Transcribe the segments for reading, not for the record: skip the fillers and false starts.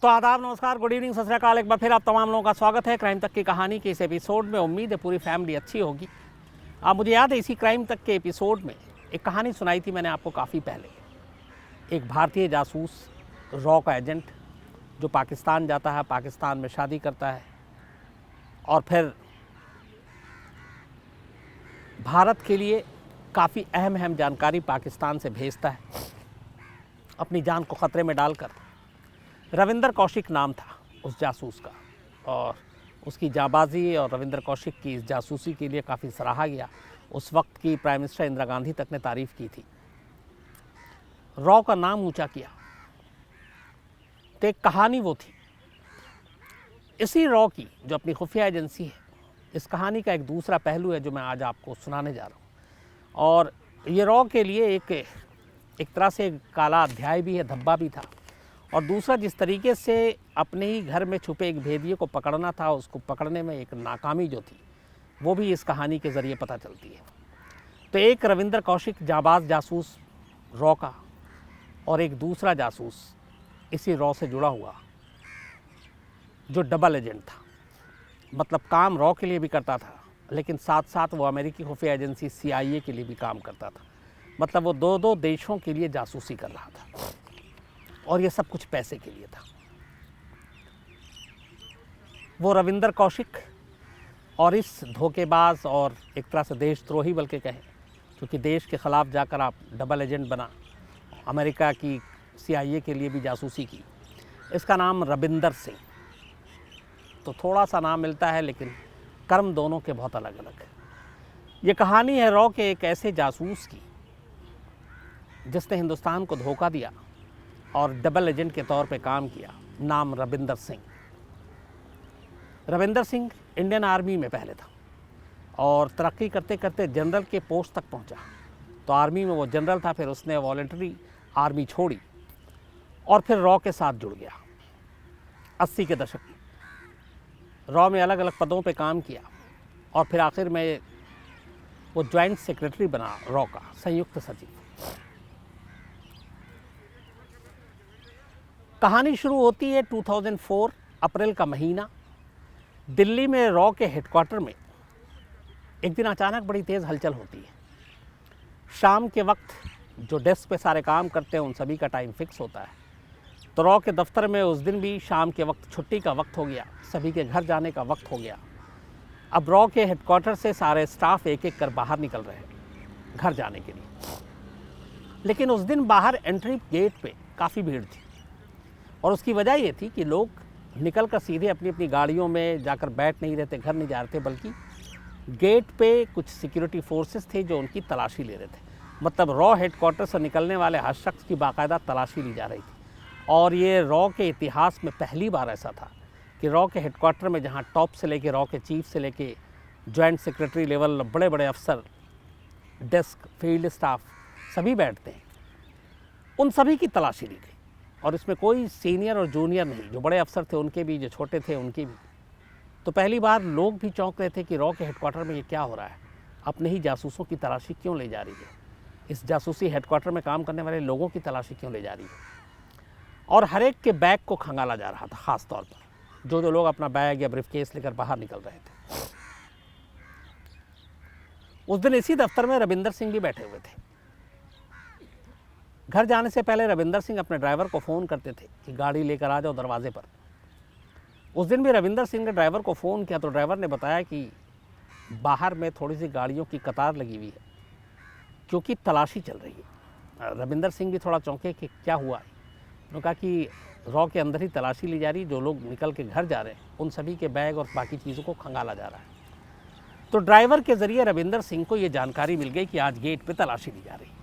तो आदाब, नमस्कार, गुड इवनिंग, सत श्री अकाल। एक बार फिर आप तमाम लोगों का स्वागत है क्राइम तक की कहानी के इस एपिसोड में। उम्मीद है पूरी फैमिली अच्छी होगी। आप मुझे याद है इसी क्राइम तक के एपिसोड में एक कहानी सुनाई थी मैंने आपको काफ़ी पहले। एक भारतीय जासूस, रॉ का एजेंट, जो पाकिस्तान जाता है, पाकिस्तान में शादी करता है और फिर भारत के लिए काफ़ी अहम जानकारी पाकिस्तान से भेजता है, अपनी जान को ख़तरे में डालकर। रविंदर कौशिक नाम था उस जासूस का, और उसकी जाबाजी और रविंदर कौशिक की इस जासूसी के लिए काफ़ी सराहा गया। उस वक्त की प्राइम मिनिस्टर इंदिरा गांधी तक ने तारीफ़ की थी। रॉ का नाम ऊंचा किया तो एक कहानी वो थी। इसी रॉ की जो अपनी खुफिया एजेंसी है, इस कहानी का एक दूसरा पहलू है जो मैं आज आपको सुनाने जा रहा हूँ। और ये रॉ के लिए एक तरह से काला अध्याय भी है, धब्बा भी था। और दूसरा, जिस तरीके से अपने ही घर में छुपे एक भेदिए को पकड़ना था, उसको पकड़ने में एक नाकामी जो थी, वो भी इस कहानी के ज़रिए पता चलती है। तो एक रविंदर कौशिक जाबाज जासूस रॉ का, और एक दूसरा जासूस इसी रॉ से जुड़ा हुआ जो डबल एजेंट था। मतलब काम रॉ के लिए भी करता था, लेकिन साथ साथ वो अमेरिकी खुफिया एजेंसी CIA के लिए भी काम करता था। मतलब वो दो देशों के लिए जासूसी कर रहा था, और ये सब कुछ पैसे के लिए था। वो रविंदर कौशिक और इस धोखेबाज और एक तरह से देशद्रोही बल्कि कहें, क्योंकि देश के ख़िलाफ़ जाकर आप डबल एजेंट बना, अमेरिका की CIA के लिए भी जासूसी की, इसका नाम रविंदर सिंह। तो थोड़ा सा नाम मिलता है, लेकिन कर्म दोनों के बहुत अलग अलग है। ये कहानी है रॉ के एक ऐसे जासूस की जिसने हिंदुस्तान को धोखा दिया और डबल एजेंट के तौर पे काम किया। नाम रविंदर सिंह। रविंदर सिंह इंडियन आर्मी में पहले था और तरक्की करते करते जनरल के पोस्ट तक पहुंचा। तो आर्मी में वो जनरल था, फिर उसने वॉलंटरी आर्मी छोड़ी और फिर रॉ के साथ जुड़ गया। 80 के दशक में रॉ में अलग अलग पदों पे काम किया और फिर आखिर में वो ज्वाइंट सेक्रेटरी बना, रॉ का संयुक्त सचिव। कहानी शुरू होती है 2004 अप्रैल का महीना। दिल्ली में रॉ के हेडक्वार्टर में एक दिन अचानक बड़ी तेज़ हलचल होती है। शाम के वक्त जो डेस्क पे सारे काम करते हैं उन सभी का टाइम फिक्स होता है। तो रॉ के दफ्तर में उस दिन भी शाम के वक्त छुट्टी का वक्त हो गया, सभी के घर जाने का वक्त हो गया। अब रॉ के हेडक्वार्टर से सारे स्टाफ एक एक कर बाहर निकल रहे हैं घर जाने के लिए। लेकिन उस दिन बाहर एंट्री गेट पे काफ़ी भीड़ थी, और उसकी वजह ये थी कि लोग निकल कर सीधे अपनी अपनी गाड़ियों में जाकर बैठ नहीं रहे थे, घर नहीं जा रहे थे, बल्कि गेट पे कुछ सिक्योरिटी फोर्सेस थे जो उनकी तलाशी ले रहे थे। मतलब रॉ हेडक्वार्टर से निकलने वाले हर शख्स की बाकायदा तलाशी ली जा रही थी। और ये रॉ के इतिहास में पहली बार ऐसा था कि रॉ के हेडक्वार्टर में, जहाँ टॉप से लेके रॉ के चीफ से लेके जॉइंट सेक्रेटरी लेवल बड़े बड़े अफसर, डेस्क, फील्ड स्टाफ सभी बैठते हैं, उन सभी की तलाशी ली गई। और इसमें कोई सीनियर और जूनियर नहीं, जो बड़े अफसर थे उनके भी, जो छोटे थे उनके भी। तो पहली बार लोग भी चौंक रहे थे कि रॉ के हेडक्वार्टर में ये क्या हो रहा है, अपने ही जासूसों की तलाशी क्यों ले जा रही है, इस जासूसी हेडक्वार्टर में काम करने वाले लोगों की तलाशी क्यों ले जा रही है। और हर एक के बैग को खंगाला जा रहा था, ख़ास तौर पर जो लोग अपना बैग या ब्रीफकेस लेकर बाहर निकल रहे थे। उस दिन इसी दफ्तर में रविंदर सिंह भी बैठे हुए थे। घर जाने से पहले रविंदर सिंह अपने ड्राइवर को फ़ोन करते थे कि गाड़ी लेकर आ जाओ दरवाजे पर। उस दिन भी रविंदर सिंह ने ड्राइवर को फ़ोन किया तो ड्राइवर ने बताया कि बाहर में थोड़ी सी गाड़ियों की कतार लगी हुई है, क्योंकि तलाशी चल रही है। रविंदर सिंह भी थोड़ा चौंके कि क्या हुआ। उन्होंने कहा कि रॉ के अंदर ही तलाशी ली जा रही, जो लोग निकल के घर जा रहे हैं उन सभी के बैग और बाकी चीज़ों को खंगाला जा रहा है। तो ड्राइवर के ज़रिए रविंदर सिंह को ये जानकारी मिल गई कि आज गेट पे तलाशी ली जा रही है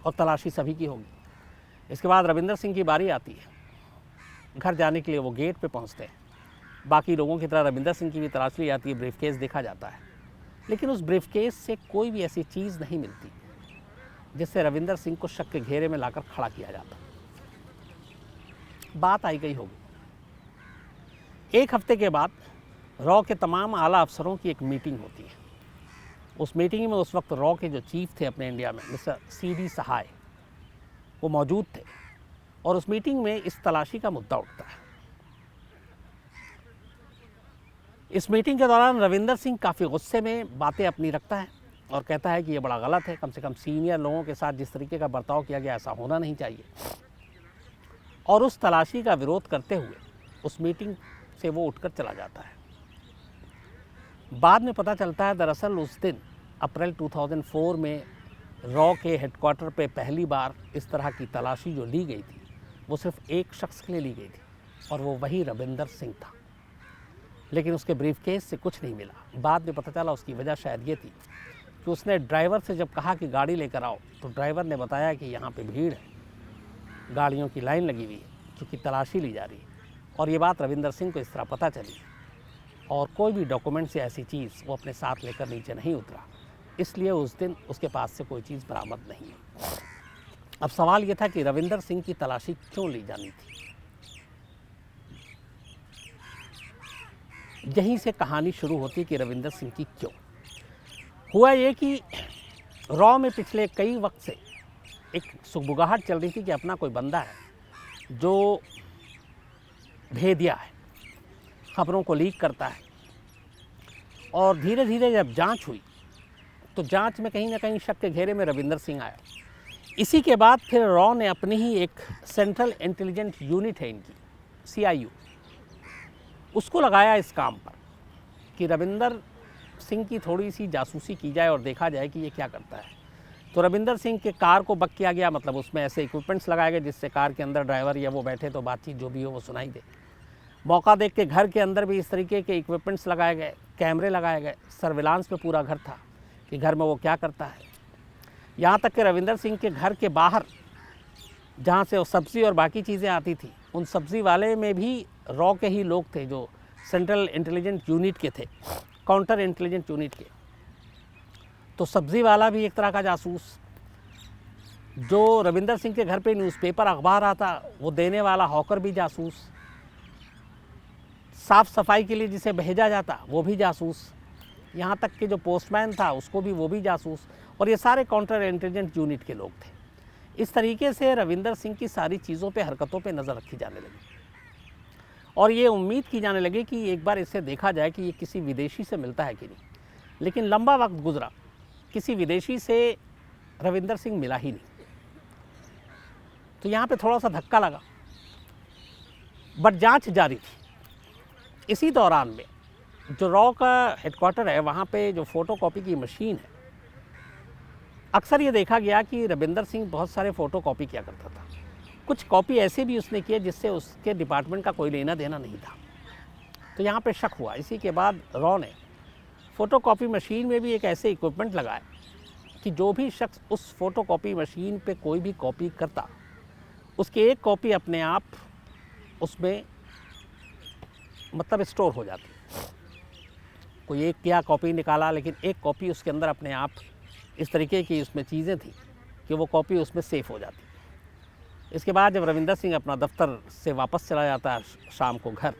और तलाशी सभी की होगी। इसके बाद रविंदर सिंह की बारी आती है। घर जाने के लिए वो गेट पे पहुंचते हैं। बाकी लोगों की तरह रविंदर सिंह की भी तलाशी ली जाती है, ब्रीफकेस देखा जाता है, लेकिन उस ब्रीफकेस से कोई भी ऐसी चीज़ नहीं मिलती जिससे रविंदर सिंह को शक के घेरे में लाकर खड़ा किया जाता। बात आई गई होगी। एक हफ्ते के बाद रॉ के तमाम आला अफसरों की एक मीटिंग होती है। उस मीटिंग में उस वक्त रॉ के जो चीफ थे अपने इंडिया में, मिस्टर CD सहाय, वो मौजूद थे। और उस मीटिंग में इस तलाशी का मुद्दा उठता है। इस मीटिंग के दौरान रविंदर सिंह काफ़ी गुस्से में बातें अपनी रखता है और कहता है कि ये बड़ा गलत है, कम से कम सीनियर लोगों के साथ जिस तरीके का बर्ताव किया गया ऐसा होना नहीं चाहिए। और उस तलाशी का विरोध करते हुए उस मीटिंग से वो उठकर चला जाता है। बाद में पता चलता है दरअसल उस दिन अप्रैल 2004 में रॉ के हेडक्वार्टर पे पहली बार इस तरह की तलाशी जो ली गई थी वो सिर्फ एक शख्स के लिए ली गई थी और वो वही रविंदर सिंह था। लेकिन उसके ब्रीफकेस से कुछ नहीं मिला। बाद में पता चला उसकी वजह शायद ये थी कि उसने ड्राइवर से जब कहा कि गाड़ी लेकर आओ तो ड्राइवर ने बताया कि यहाँ पे भीड़ है, गाड़ियों की लाइन लगी हुई है क्योंकि तलाशी ली जा रही है। और ये बात रविंदर सिंह को इस तरह पता चली और कोई भी डॉक्यूमेंट से ऐसी चीज़ वो अपने साथ लेकर नीचे नहीं उतरा, इसलिए उस दिन उसके पास से कोई चीज़ बरामद नहीं है। अब सवाल ये था कि रविंदर सिंह की तलाशी क्यों ली जानी थी। यहीं से कहानी शुरू होती कि रविंदर सिंह की क्यों। हुआ ये कि रॉ में पिछले कई वक्त से एक सुगबुगाहट चल रही थी कि अपना कोई बंदा है जो भेदिया है, खबरों को लीक करता है। और धीरे धीरे जब जांच हुई तो जांच में कहीं ना कहीं शक के घेरे में रविंदर सिंह आया। इसी के बाद फिर रॉ ने अपनी ही एक सेंट्रल इंटेलिजेंस यूनिट है इनकी, CIU, उसको लगाया इस काम पर कि रविंदर सिंह की थोड़ी सी जासूसी की जाए और देखा जाए कि ये क्या करता है। तो रविंदर सिंह के कार को बक किया गया, मतलब उसमें ऐसे इक्विपमेंट्स लगाए गए जिससे कार के अंदर ड्राइवर या वो बैठे तो बातचीत जो भी हो वो सुनाई दे। मौका देख के घर के अंदर भी इस तरीके के इक्विपमेंट्स लगाए गए, कैमरे लगाए गए, सर्विलांस पे पूरा घर था कि घर में वो क्या करता है। यहाँ तक कि रविंदर सिंह के घर के बाहर जहाँ से वो सब्ज़ी और बाकी चीज़ें आती थी, उन सब्ज़ी वाले में भी रॉ के ही लोग थे जो सेंट्रल इंटेलिजेंस यूनिट के थे, काउंटर इंटेलिजेंस यूनिट के। तो सब्ज़ी वाला भी एक तरह का जासूस, जो रविंदर सिंह के घर पे न्यूज़पेपर अखबार आता वो देने वाला हॉकर भी जासूस, साफ़ सफाई के लिए जिसे भेजा जाता वो भी जासूस, यहाँ तक कि जो पोस्टमैन था उसको भी वो भी जासूस, और ये सारे काउंटर इंटेलिजेंस यूनिट के लोग थे। इस तरीके से रविंदर सिंह की सारी चीज़ों पे, हरकतों पे नज़र रखी जाने लगी और ये उम्मीद की जाने लगी कि एक बार इसे देखा जाए कि ये किसी विदेशी से मिलता है कि नहीं। लेकिन लंबा वक्त गुजरा, किसी विदेशी से रविंदर सिंह मिला ही नहीं। तो यहाँ पे थोड़ा सा धक्का लगा, बट जांच जारी थी। इसी दौरान में जो रॉ का हेडक्वार्टर है वहाँ पे जो फ़ोटोकॉपी की मशीन है, अक्सर ये देखा गया कि रविंदर सिंह बहुत सारे फ़ोटोकॉपी किया करता था। कुछ कॉपी ऐसे भी उसने किए जिससे उसके डिपार्टमेंट का कोई लेना देना नहीं था। तो यहाँ पे शक हुआ। इसी के बाद रॉ ने फ़ोटोकॉपी मशीन में भी एक ऐसे इक्विपमेंट लगाया कि जो भी शख्स उस फ़ोटोकॉपी मशीन पे कोई भी कॉपी करता, उसकी एक कॉपी अपने आप उसमें मतलब स्टोर हो जाती। कोई एक क्या कॉपी निकाला, लेकिन एक कॉपी उसके अंदर अपने आप इस तरीके की उसमें चीज़ें थी कि वो कॉपी उसमें सेफ़ हो जाती। इसके बाद जब रविंदर सिंह अपना दफ्तर से वापस चला जाता है शाम को घर,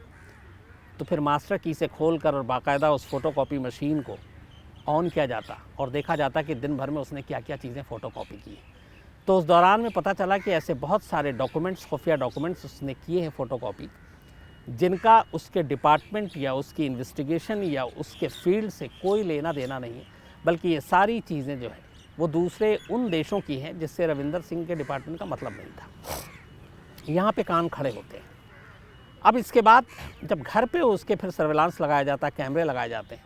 तो फिर मास्टर की से खोलकर और बाकायदा उस फ़ोटोकॉपी मशीन को ऑन किया जाता और देखा जाता कि दिन भर में उसने क्या क्या चीज़ें फ़ोटोकॉपी की। तो उस दौरान में पता चला कि ऐसे बहुत सारे डॉक्यूमेंट्स, खुफिया डॉक्यूमेंट्स उसने किए हैं फ़ोटोकॉपी, जिनका उसके डिपार्टमेंट या उसकी इन्वेस्टिगेशन या उसके फील्ड से कोई लेना देना नहीं है, बल्कि ये सारी चीज़ें जो है वो दूसरे उन देशों की हैं जिससे रविंदर सिंह के डिपार्टमेंट का मतलब नहीं था। यहाँ पे कान खड़े होते हैं। अब इसके बाद जब घर पे उसके फिर सर्विलांस लगाया जाता है, कैमरे लगाए जाते हैं,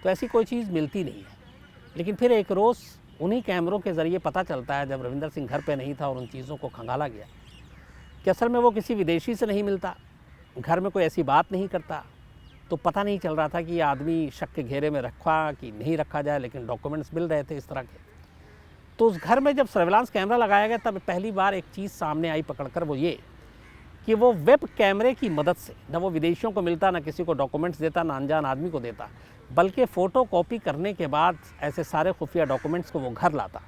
तो ऐसी कोई चीज़ मिलती नहीं है। लेकिन फिर एक रोज़ उन्हीं कैमरों के ज़रिए पता चलता है, जब रविंदर सिंह घर पे नहीं था और उन चीज़ों को खंगाला गया, कि असल में वो किसी विदेशी से नहीं मिलता, घर में कोई ऐसी बात नहीं करता। तो पता नहीं चल रहा था कि ये आदमी शक के घेरे में रखा कि नहीं रखा जाए, लेकिन डॉक्यूमेंट्स मिल रहे थे इस तरह के। तो उस घर में जब सर्विलांस कैमरा लगाया गया तब पहली बार एक चीज़ सामने आई पकड़कर, वो ये कि वो वेब कैमरे की मदद से, न वो विदेशियों को मिलता, ना किसी को डॉक्यूमेंट्स देता, ना अनजान आदमी को देता, बल्कि फ़ोटो कॉपी करने के बाद ऐसे सारे खुफिया डॉक्यूमेंट्स को वो घर लाता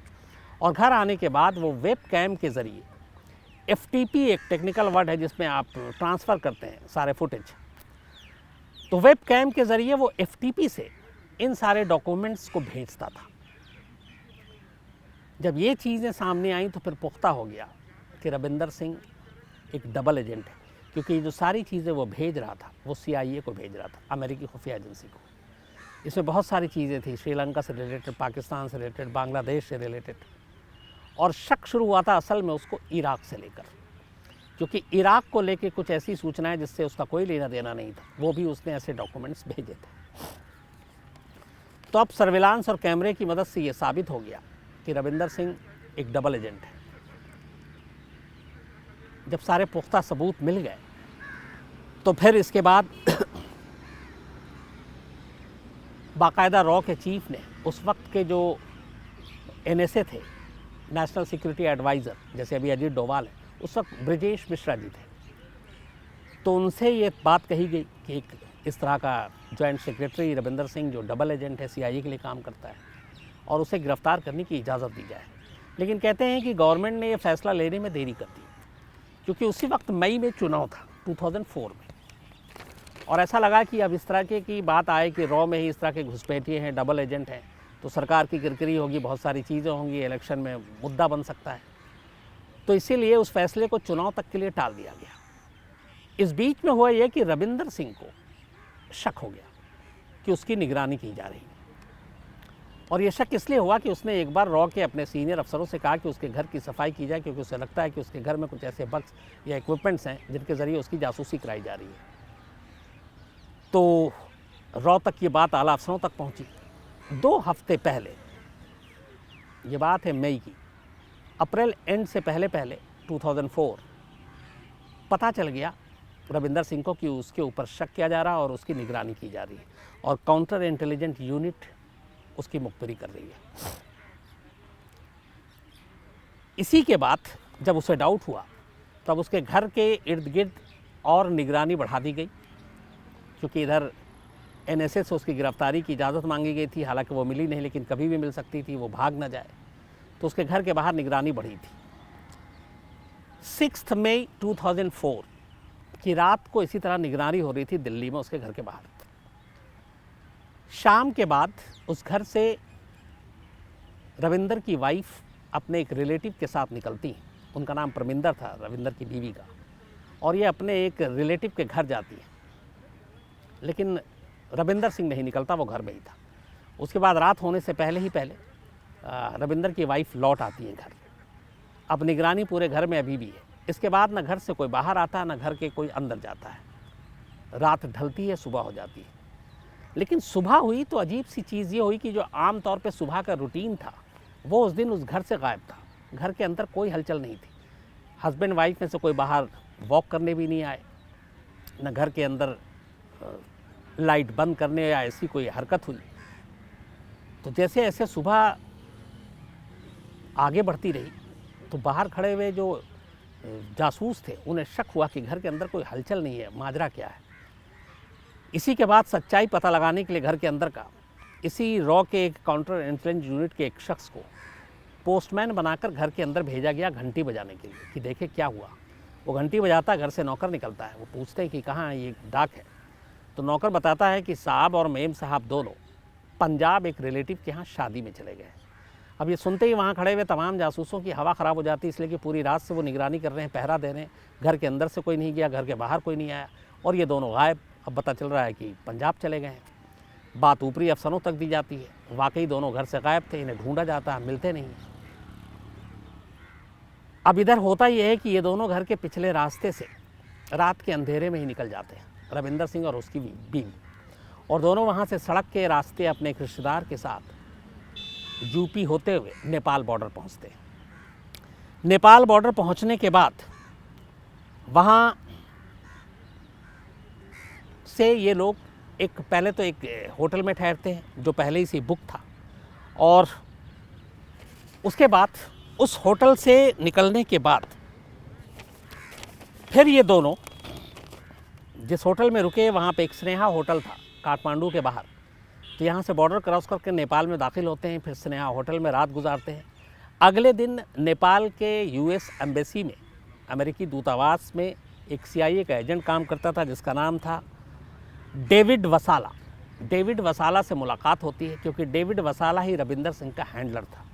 और घर आने के बाद वो वेब कैम के ज़रिए, FTP एक टेक्निकल वर्ड है जिसमें आप ट्रांसफ़र करते हैं सारे फुटेज, तो वेब कैम के ज़रिए वो FTP से इन सारे डॉक्यूमेंट्स को भेजता था। जब ये चीज़ें सामने आई तो फिर पुख्ता हो गया कि रविंदर सिंह एक डबल एजेंट है, क्योंकि जो सारी चीज़ें वो भेज रहा था वो CIA को भेज रहा था, अमेरिकी खुफिया एजेंसी को। इसमें बहुत सारी चीज़ें थी, श्रीलंका से रिलेटेड, पाकिस्तान से रिलेटेड, बांग्लादेश से रिलेटेड। और शक शुरू हुआ था असल में उसको इराक से लेकर, क्योंकि इराक को लेकर कुछ ऐसी सूचनाएं जिससे उसका कोई लेना देना नहीं था, वो भी उसने ऐसे डॉक्यूमेंट्स भेजे थे। तो अब सर्विलांस और कैमरे की मदद से ये साबित हो गया कि रविंदर सिंह एक डबल एजेंट है। जब सारे पुख्ता सबूत मिल गए तो फिर इसके बाद बाकायदा रॉ के चीफ ने उस वक्त के जो NSA थे, नेशनल सिक्योरिटी एडवाइज़र, जैसे अभी अजीत डोभाल है, उस वक्त ब्रजेश मिश्रा जी थे, तो उनसे ये बात कही गई कि एक इस तरह का जॉइंट सेक्रेटरी रविंदर सिंह जो डबल एजेंट है, CIA के लिए काम करता है, और उसे गिरफ्तार करने की इजाज़त दी जाए। लेकिन कहते हैं कि गवर्नमेंट ने ये फैसला लेने में देरी कर दी, क्योंकि उसी वक्त मई में चुनाव था 2004 में, और ऐसा लगा कि अब इस तरह की बात आए कि रॉ में ही इस तरह के घुसपैठिए हैं, डबल एजेंट हैं, तो सरकार की किरकिरी होगी, बहुत सारी चीज़ें होंगी, इलेक्शन में मुद्दा बन सकता है। तो इसीलिए उस फैसले को चुनाव तक के लिए टाल दिया गया। इस बीच में हुआ यह कि रविंदर सिंह को शक हो गया कि उसकी निगरानी की जा रही है, और ये शक इसलिए हुआ कि उसने एक बार रॉ के अपने सीनियर अफसरों से कहा कि उसके घर की सफाई की जाए, क्योंकि उसे लगता है कि उसके घर में कुछ ऐसे बक्स या इक्विपमेंट्स हैं जिनके ज़रिए उसकी जासूसी कराई जा रही है। तो रॉ तक ये बात आला अफसरों तक पहुंची। 2 हफ्ते पहले, ये बात है मई की, अप्रैल एंड से पहले 2004 पता चल गया रविंदर सिंह को कि उसके ऊपर शक किया जा रहा और उसकी निगरानी की जा रही है, और काउंटर इंटेलिजेंट यूनिट उसकी मुखबिरी कर रही है। इसी के बाद जब उसे डाउट हुआ तब उसके घर के इर्द गिर्द और निगरानी बढ़ा दी गई, क्योंकि इधर NSA से उसकी गिरफ्तारी की इजाज़त मांगी गई थी, हालांकि वो मिली नहीं, लेकिन कभी भी मिल सकती थी, वो भाग ना जाए, तो उसके घर के बाहर निगरानी बढ़ी थी। 6 मई 2004 की रात को इसी तरह निगरानी हो रही थी दिल्ली में उसके घर के बाहर। शाम के बाद उस घर से रविंदर की वाइफ अपने एक रिलेटिव के साथ निकलती हैं, उनका नाम परमिंदर था, रविंदर की बीवी का, और ये अपने एक रिलेटिव के घर जाती है, लेकिन रविंदर सिंह नहीं निकलता, वो घर में ही था। उसके बाद रात होने से पहले रविंदर की वाइफ लौट आती है घर। अब निगरानी पूरे घर में अभी भी है। इसके बाद न घर से कोई बाहर आता है, न घर के कोई अंदर जाता है। रात ढलती है, सुबह हो जाती है। लेकिन सुबह हुई तो अजीब सी चीज़ ये हुई कि जो आम तौर पे सुबह का रूटीन था, वो उस दिन उस घर से गायब था। घर के अंदर कोई हलचल नहीं थी। हस्बैंड वाइफ में से कोई बाहर वॉक करने भी नहीं आए, न घर के अंदर लाइट बंद करने या ऐसी कोई हरकत हुई। तो जैसे ऐसे सुबह आगे बढ़ती रही तो बाहर खड़े हुए जो जासूस थे उन्हें शक हुआ कि घर के अंदर कोई हलचल नहीं है, माजरा क्या है। इसी के बाद सच्चाई पता लगाने के लिए घर के अंदर का इसी रॉ के एक काउंटर इंटेलिजेंस यूनिट के एक शख्स को पोस्टमैन बनाकर घर के अंदर भेजा गया घंटी बजाने के लिए कि देखे क्या हुआ। वो घंटी बजाता, घर से नौकर निकलता है। वो पूछते हैं कि कहाँ ये डाक है, तो नौकर बताता है कि साहब और मेम साहब दोनों पंजाब एक रिलेटिव के यहाँ शादी में चले गए। अब ये सुनते ही वहाँ खड़े हुए तमाम जासूसों की हवा ख़राब हो जाती है, इसलिए कि पूरी रात से वो निगरानी कर रहे हैं, पहरा दे रहे हैं। घर के अंदर से कोई नहीं गया, घर के बाहर कोई नहीं आया, और ये दोनों गायब। अब पता चल रहा है कि पंजाब चले गए हैं। बात ऊपरी अफसरों तक दी जाती है, वाकई दोनों घर से गायब थे, इन्हें ढूंढा जाता है, मिलते नहीं। अब इधर होता यह है कि ये दोनों घर के पिछले रास्ते से रात के अंधेरे में ही निकल जाते हैं, रविंदर सिंह और उसकी बीवी, और दोनों वहाँ से सड़क के रास्ते अपने एक रिश्तेदार के साथ यूपी होते हुए नेपाल बॉर्डर पहुँचते हैं। नेपाल बॉर्डर पहुँचने के बाद वहाँ से ये लोग पहले तो एक होटल में ठहरते हैं जो पहले ही से बुक था, और उसके बाद उस होटल से निकलने के बाद फिर ये दोनों जिस होटल में रुके वहाँ पे एक स्नेहा होटल था काठमांडू के बाहर, तो यहाँ से बॉर्डर क्रॉस करके नेपाल में दाखिल होते हैं, फिर स्नेहा होटल में रात गुजारते हैं। अगले दिन नेपाल के US एम्बेसी में, अमेरिकी दूतावास में एक CIA का एजेंट काम करता था जिसका नाम था डेविड वसाला। डेविड वसाला से मुलाकात होती है, क्योंकि डेविड वसाला ही रविंदर सिंह का हैंडलर था।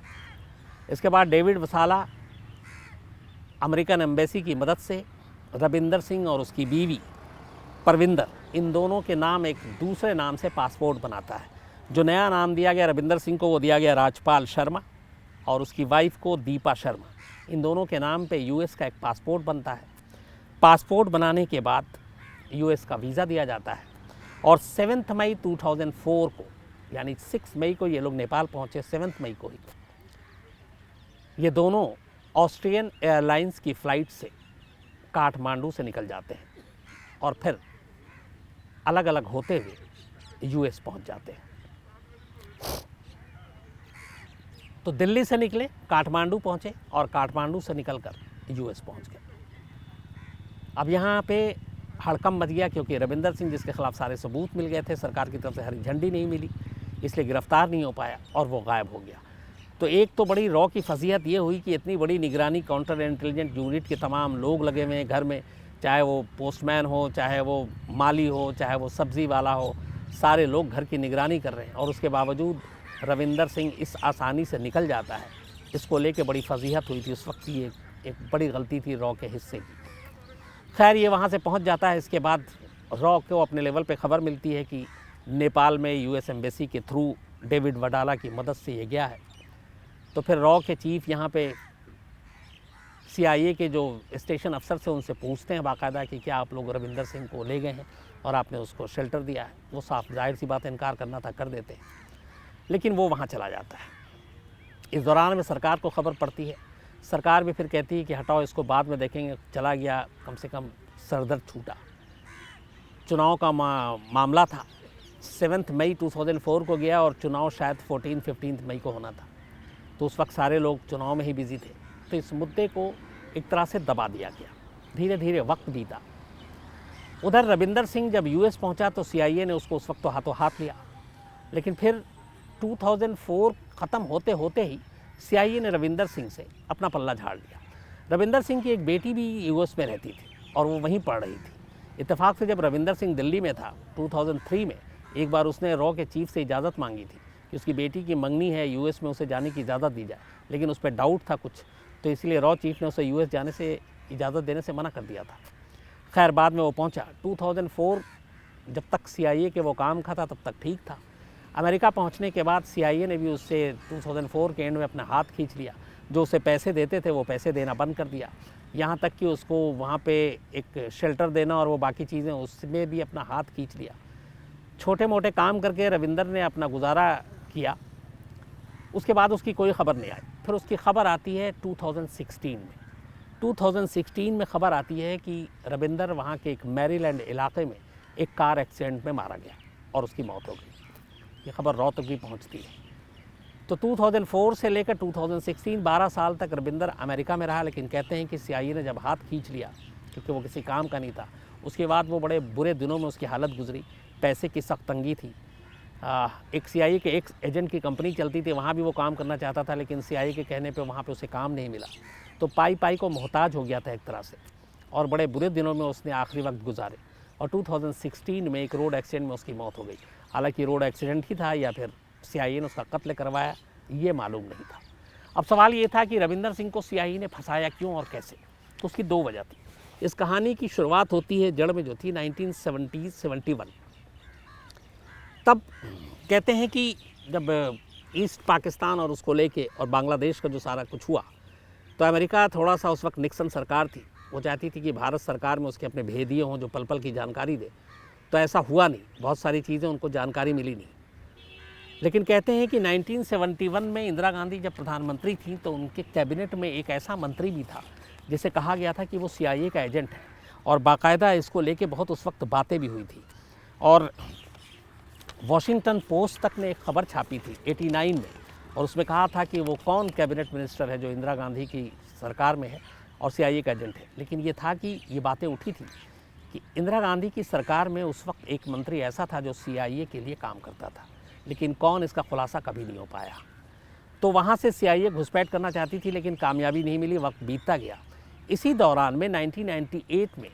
इसके बाद डेविड वसाला अमेरिकन एम्बेसी की मदद से रविंदर सिंह और उसकी बीवी परविंदर, इन दोनों के नाम एक दूसरे नाम से पासपोर्ट बनाता है। जो नया नाम दिया गया रविंदर सिंह को, वो दिया गया राजपाल शर्मा, और उसकी वाइफ को दीपा शर्मा। इन दोनों के नाम पे यूएस का एक पासपोर्ट बनता है। पासपोर्ट बनाने के बाद यूएस का वीज़ा दिया जाता है, और 7 मई 2004 को, यानी 6 मई को ये लोग नेपाल पहुँचे, 7 मई को ही ये दोनों ऑस्ट्रियन एयरलाइंस की फ़्लाइट से काठमांडू से निकल जाते हैं और फिर अलग अलग होते हुए यूएस पहुंच जाते हैं। तो दिल्ली से निकले, काठमांडू पहुंचे, और काठमांडू से निकलकर यूएस पहुंच गए। अब यहाँ पे हड़कंप मच गया, क्योंकि रविंदर सिंह, जिसके खिलाफ सारे सबूत मिल गए थे, सरकार की तरफ से हरी झंडी नहीं मिली, इसलिए गिरफ्तार नहीं हो पाया और वो गायब हो गया। तो एक तो बड़ी रॉ की फजीहत ये हुई कि इतनी बड़ी निगरानी काउंटर इंटेलिजेंट यूनिट के तमाम लोग लगे हुए हैं घर में, चाहे वो पोस्टमैन हो, चाहे वो माली हो, चाहे वो सब्ज़ी वाला हो, सारे लोग घर की निगरानी कर रहे हैं, और उसके बावजूद रविंदर सिंह इस आसानी से निकल जाता है। इसको लेके बड़ी फजीहत हुई थी उस वक्त। ये एक बड़ी गलती थी रॉ के हिस्से की। खैर, ये वहाँ से पहुँच जाता है। इसके बाद रॉ को अपने लेवल पे खबर मिलती है कि नेपाल में यूएस एम्बेसी के थ्रू डेविड वडाला की मदद से ये गया है। तो फिर रॉ के चीफ यहाँ पे CIA के जो स्टेशन अफसर से उनसे पूछते हैं बाकायदा कि क्या आप लोग रविंदर सिंह को ले गए हैं और आपने उसको शेल्टर दिया है। वो साफ जाहिर सी बात, इनकार करना था, कर देते हैं, लेकिन वो वहाँ चला जाता है। इस दौरान में सरकार को खबर पड़ती है। सरकार भी फिर कहती है कि हटाओ इसको, बाद में देखेंगे। चला गया, कम से कम सरदर्द छूटा। चुनाव का मामला था। 7 मई 2004 को गया और चुनाव शायद 14-15 मई को होना था। तो उस वक्त सारे लोग चुनाव में ही बिजी थे। तो इस मुद्दे को एक तरह से दबा दिया गया। धीरे धीरे वक्त बीता। उधर रविंदर सिंह जब यूएस पहुंचा तो CIA ने उसको उस वक्त तो हाथों हाथ लिया, लेकिन फिर 2004 ख़त्म होते होते ही CIA ने रविंदर सिंह से अपना पल्ला झाड़ लिया। रविंदर सिंह की एक बेटी भी यूएस में रहती थी और वो वहीं पढ़ रही थी। इत्तेफाक से जब रविंदर सिंह दिल्ली में था 2003 में, एक बार उसने रॉ के चीफ से इजाज़त मांगी थी कि उसकी बेटी की मंगनी है, यूएस में उसे जाने की इजाज़त दी जाए, लेकिन उस पर डाउट था कुछ, तो इसलिए रॉ चीफ ने उसे यूएस जाने से इजाज़त देने से मना कर दिया था। खैर, बाद में वो पहुंचा। 2004 जब तक CIA के वो काम का था तब तक ठीक था। अमेरिका पहुंचने के बाद CIA ने भी उससे 2004 के एंड में अपना हाथ खींच लिया। जो उसे पैसे देते थे वो पैसे देना बंद कर दिया, यहाँ तक कि उसको वहाँ पे एक शेल्टर देना और वो बाकी चीज़ें, उसमें भी अपना हाथ खींच लिया। छोटे मोटे काम करके रविंदर ने अपना गुजारा किया। उसके बाद उसकी कोई ख़बर नहीं आई। फिर उसकी ख़बर आती है 2016 में। 2016 में ख़बर आती है कि रविंदर वहाँ के एक मैरीलैंड इलाके में एक कार एक्सीडेंट में मारा गया और उसकी मौत हो गई। ये खबर रॉ तक भी पहुँचती है। तो 2004 से लेकर 2016 12 साल तक रविंदर अमेरिका में रहा, लेकिन कहते हैं कि CIA ने जब हाथ खींच लिया, क्योंकि वो किसी काम का नहीं था, उसके बाद वो बड़े बुरे दिनों में उसकी हालत गुजरी। पैसे की सख्त तंगी थी। एक CIA के एक एजेंट की कंपनी चलती थी, वहाँ भी वो काम करना चाहता था, लेकिन CIA के कहने पे वहाँ पे उसे काम नहीं मिला। तो पाई को मोहताज हो गया था एक तरह से, और बड़े बुरे दिनों में उसने आखिरी वक्त गुजारे। और 2016 में एक रोड एक्सीडेंट में उसकी मौत हो गई। हालांकि रोड एक्सीडेंट ही था या फिर CIA ने उसका कत्ल करवाया, ये मालूम नहीं था। अब सवाल ये था कि रविंदर सिंह को CIA ने फंसाया क्यों और कैसे। तो उसकी दो वजह थी। इस कहानी की शुरुआत होती है, जड़ में जो थी 1971। तब कहते हैं कि जब ईस्ट पाकिस्तान और उसको लेके और बांग्लादेश का जो सारा कुछ हुआ, तो अमेरिका थोड़ा सा, उस वक्त निक्सन सरकार थी, वो चाहती थी कि भारत सरकार में उसके अपने भेदिए हों जो पल पल की जानकारी दे। तो ऐसा हुआ नहीं, बहुत सारी चीज़ें उनको जानकारी मिली नहीं। लेकिन कहते हैं कि 1971 में इंदिरा गांधी जब प्रधानमंत्री थी तो उनके कैबिनेट में एक ऐसा मंत्री भी था जिसे कहा गया था कि वो CIA का एजेंट है, और बाकायदा इसको लेके बहुत उस वक्त बातें भी हुई थी। और वॉशिंगटन पोस्ट तक ने एक खबर छापी थी 89 में, और उसमें कहा था कि वो कौन कैबिनेट मिनिस्टर है जो इंदिरा गांधी की सरकार में है और CIA का एजेंट है। लेकिन ये था कि ये बातें उठी थी कि इंदिरा गांधी की सरकार में उस वक्त एक मंत्री ऐसा था जो CIA के लिए काम करता था, लेकिन कौन, इसका खुलासा कभी नहीं हो पाया। तो वहाँ से CIA घुसपैठ करना चाहती थी, लेकिन कामयाबी नहीं मिली, वक्त बीतता गया। इसी दौरान में 1998 में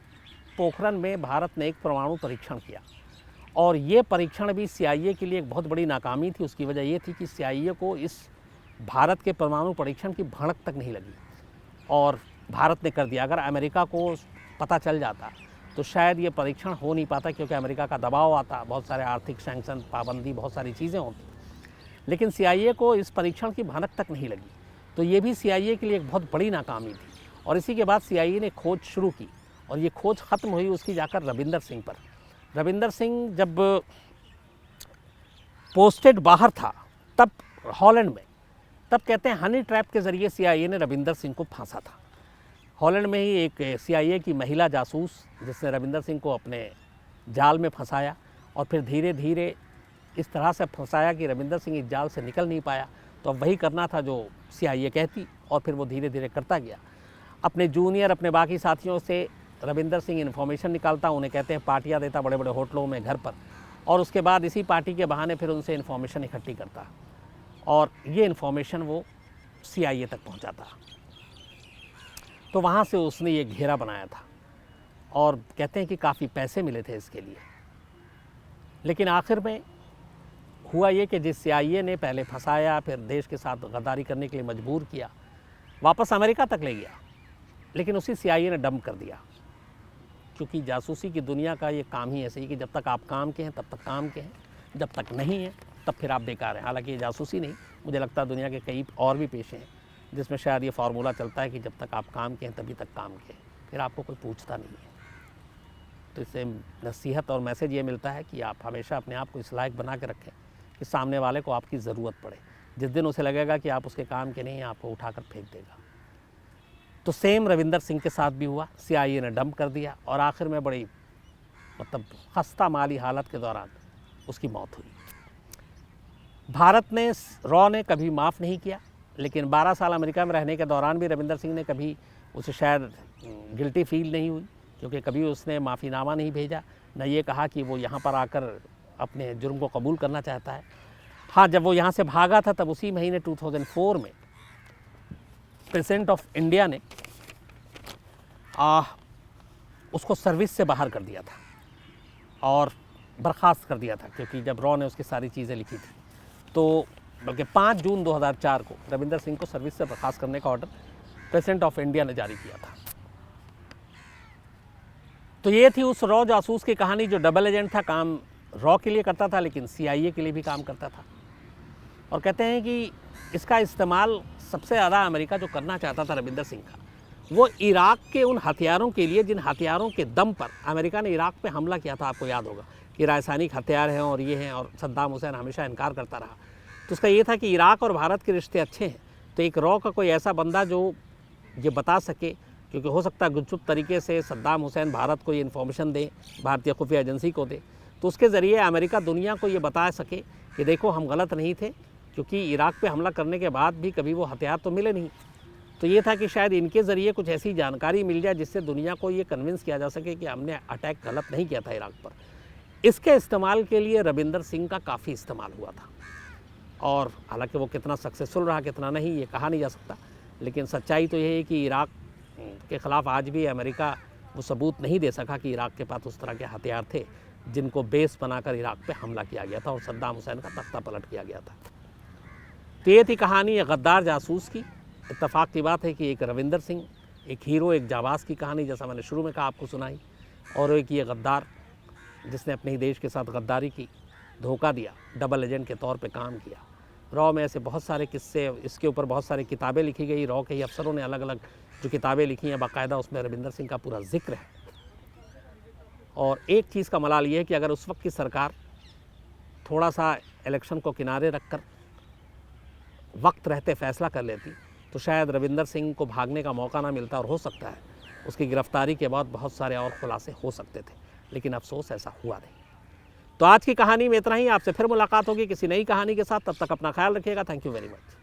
पोखरण में भारत ने एक परमाणु परीक्षण किया, और ये परीक्षण भी CIA के लिए एक बहुत बड़ी नाकामी थी। उसकी वजह ये थी कि CIA को इस भारत के परमाणु परीक्षण की भनक तक नहीं लगी, और भारत ने कर दिया। अगर अमेरिका को पता चल जाता तो शायद ये परीक्षण हो नहीं पाता, क्योंकि अमेरिका का दबाव आता, बहुत सारे आर्थिक सैंक्शन, पाबंदी, बहुत सारी चीज़ें होती। लेकिन CIA को इस परीक्षण की भनक तक नहीं लगी, तो ये भी CIA के लिए एक बहुत बड़ी नाकामी थी। और इसी के बाद CIA ने खोज शुरू की, और ये खोज ख़त्म हुई उसकी जाकर रविंदर सिंह पर। रविंदर सिंह जब पोस्टेड बाहर था तब हॉलैंड में, तब कहते हैं हनी ट्रैप के ज़रिए CIA ने रविंदर सिंह को फांसा था। हॉलैंड में ही एक CIA की महिला जासूस जिसने रविंदर सिंह को अपने जाल में फंसाया, और फिर धीरे धीरे इस तरह से फंसाया कि रविंदर सिंह इस जाल से निकल नहीं पाया। तो अब वही करना था जो CIA कहती, और फिर वो धीरे धीरे करता गया। अपने जूनियर, अपने बाकी साथियों से रविंदर सिंह इन्फॉर्मेशन निकालता, उन्हें कहते हैं पार्टियाँ देता बड़े बड़े होटलों में, घर पर, और उसके बाद इसी पार्टी के बहाने फिर उनसे इन्फॉर्मेशन इकट्ठी करता, और ये इन्फॉर्मेशन वो CIA तक पहुंचाता। तो वहाँ से उसने ये घेरा बनाया था, और कहते हैं कि काफ़ी पैसे मिले थे इसके लिए। लेकिन आखिर में हुआ ये कि जिस CIA ने पहले फंसाया, फिर देश के साथ गद्दारी करने के लिए मजबूर किया, वापस अमेरिका तक ले गया, लेकिन उसी CIA ने डंप कर दिया। क्योंकि जासूसी की दुनिया का ये काम ही ऐसे ही कि जब तक आप काम के हैं तब तक काम के हैं, जब तक नहीं हैं तब फिर आप बेकार हैं। हालांकि ये जासूसी नहीं, मुझे लगता है दुनिया के कई और भी पेशे हैं जिसमें शायद ये फार्मूला चलता है कि जब तक आप काम के हैं तभी तक काम के हैं, फिर आपको कोई पूछता नहीं है। तो इससे नसीहत और मैसेज ये मिलता है कि आप हमेशा अपने आप को इस लायक बना के रखें कि सामने वाले को आपकी ज़रूरत पड़े। जिस दिन उसे लगेगा कि आप उसके काम के नहीं हैं, आपको उठाकर फेंक देगा। तो सेम रविंदर सिंह के साथ भी हुआ, CIA ने डंप कर दिया, और आखिर में बड़ी खस्ता माली हालत के दौरान उसकी मौत हुई। भारत ने, रॉ ने कभी माफ़ नहीं किया, लेकिन 12 साल अमेरिका में रहने के दौरान भी रविंदर सिंह ने कभी उसे शायद गिल्टी फील नहीं हुई, क्योंकि कभी उसने माफ़ीनामा नहीं भेजा, न ये कहा कि वो यहाँ पर आकर अपने जुर्म को कबूल करना चाहता है। हाँ, जब वो यहाँ से भागा था तब उसी महीने 2004 में प्रेसिडेंट ऑफ इंडिया ने उसको सर्विस से बाहर कर दिया था और बर्खास्त कर दिया था, क्योंकि जब रॉ ने उसकी सारी चीज़ें लिखी थी। तो बल्कि 5 जून 2004 को रविंदर सिंह को सर्विस से बर्खास्त करने का ऑर्डर प्रेसिडेंट ऑफ इंडिया ने जारी किया था। तो ये थी उस रॉ जासूस की कहानी जो डबल एजेंट था, काम रॉ के लिए करता था लेकिन CIA के लिए भी काम करता था। और कहते हैं कि इसका इस्तेमाल सबसे ज़्यादा अमेरिका जो करना चाहता था रविंदर सिंह का, वो इराक के उन हथियारों के लिए जिन हथियारों के दम पर अमेरिका ने इराक पे हमला किया था। आपको याद होगा कि रासायनिक हथियार हैं और ये हैं, और सद्दाम हुसैन हमेशा इनकार करता रहा। तो उसका ये था कि इराक और भारत के रिश्ते अच्छे हैं, तो एक रॉ का कोई ऐसा बंदा जो ये बता सके, क्योंकि हो सकता है गुपचुप तरीके से सद्दाम हुसैन भारत को ये इन्फॉर्मेशन दे, भारतीय खुफिया एजेंसी को दे, तो उसके ज़रिए अमेरिका दुनिया को ये बता सके कि देखो हम गलत नहीं थे, क्योंकि इराक पे हमला करने के बाद भी कभी वो हथियार तो मिले नहीं। तो ये था कि शायद इनके ज़रिए कुछ ऐसी जानकारी मिल जाए जिससे दुनिया को ये कन्विंस किया जा सके कि हमने अटैक गलत नहीं किया था इराक पर। इसके इस्तेमाल के लिए रविंदर सिंह का काफ़ी इस्तेमाल हुआ था, और हालांकि वो कितना सक्सेसफुल रहा कितना नहीं ये कहा नहीं जा सकता, लेकिन सच्चाई तो ये है कि इराक के ख़िलाफ़ आज भी अमेरिका वो सबूत नहीं दे सका कि इराक के पास उस तरह के हथियार थे जिनको बेस बनाकर इराक पे हमला किया गया था और सद्दाम हुसैन का तख्ता पलट किया गया था। तो ये थी कहानी एक गद्दार जासूस की। इत्तेफाक की बात है कि एक रविंदर सिंह, एक हीरो, एक जाबाज की कहानी, जैसा मैंने शुरू में कहा आपको सुनाई, और एक ये गद्दार जिसने अपने ही देश के साथ गद्दारी की, धोखा दिया, डबल एजेंट के तौर पे काम किया। रॉ में ऐसे बहुत सारे किस्से, इसके ऊपर बहुत सारी किताबें लिखी गई, रॉ के ही अफसरों ने अलग अलग जो किताबें लिखी हैं बाकायदा उसमें रविंदर सिंह का पूरा जिक्र है। और एक चीज़ का मलाल ये है कि अगर उस वक्त की सरकार थोड़ा सा इलेक्शन को किनारे रखकर वक्त रहते फैसला कर लेती तो शायद रविंदर सिंह को भागने का मौका ना मिलता, और हो सकता है उसकी गिरफ्तारी के बाद बहुत सारे और खुलासे हो सकते थे, लेकिन अफसोस ऐसा हुआ नहीं। तो आज की कहानी में इतना ही। आपसे फिर मुलाकात होगी किसी नई कहानी के साथ, तब तक अपना ख्याल रखिएगा। Thank you very much.